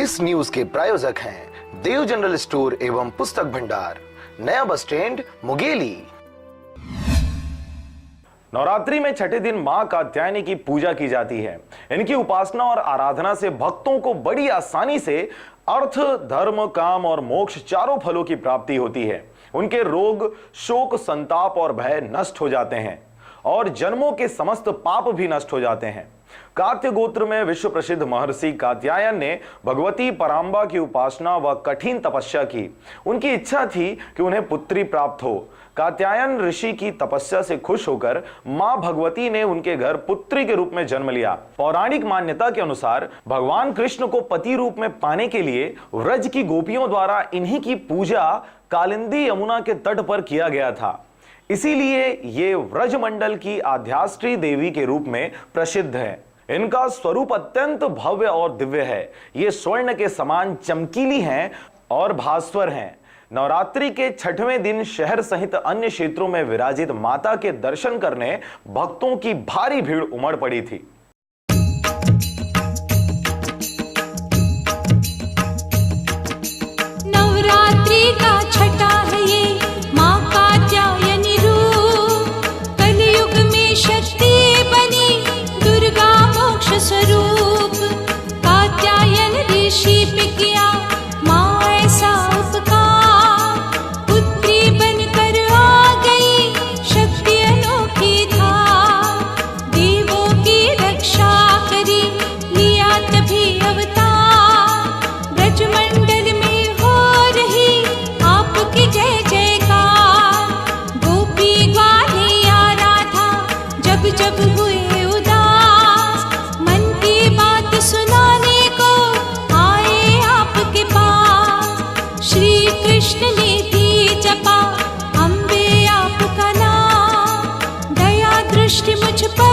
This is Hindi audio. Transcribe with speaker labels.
Speaker 1: इस न्यूज के प्रायोजक हैं देव जनरल स्टोर एवं पुस्तक भंडार, नया बस स्टैंड, मुंगेली।
Speaker 2: नवरात्रि में छठे दिन मां कात्यायनी की पूजा की जाती है। इनकी उपासना और आराधना से भक्तों को बड़ी आसानी से अर्थ, धर्म, काम और मोक्ष चारों फलों की प्राप्ति होती है। उनके रोग, शोक, संताप और भय नष्ट हो जाते हैं और जन्मों के समस्त पाप भी नष्ट हो जाते हैं। कात्य गोत्र में विश्व प्रसिद्ध महर्षि कात्यायन ने भगवती परांबा की उपासना व कठिन तपस्या की। उनकी इच्छा थी कि उन्हें पुत्री प्राप्त हो। कात्यायन ऋषि की तपस्या से खुश होकर मां भगवती ने उनके घर पुत्री के रूप में जन्म लिया। पौराणिक मान्यता के अनुसार भगवान कृष्ण को पति रूप में पाने के लिए व्रज की गोपियों द्वारा इन्हीं की पूजा कालिंदी यमुना के तट पर किया गया था। इसीलिए ये व्रजमंडल की आद्याश्री देवी के रूप में प्रसिद्ध है। इनका स्वरूप अत्यंत भव्य और दिव्य है। ये स्वर्ण के समान चमकीली हैं और भास्वर हैं। नवरात्रि के छठवें दिन शहर सहित अन्य क्षेत्रों में विराजित माता के दर्शन करने भक्तों की भारी भीड़ उमड़ पड़ी थी।
Speaker 3: नवरात्रि का छठा है ये मां कात्यायनी रूप, कलयुग में शक्ति बनी दुर्गा मोक्ष स्वरूप। कात्यायन ऋषि पे किया मां ऐसा उपकार, पुत्री बनकर आ गई शक्ति अनोखी था। देवों की रक्षा करी लिया तभी अवतार, ब्रजमंडल में हो रही आपकी जय जयकार। गोपी ग्वाले आराधा जब जब हुए उदास, मन की बात सुनाने को आए आपके पास। श्री कृष्ण ने भी जपा अम्बे आपका नाम, दया दृष्टि मुझ पर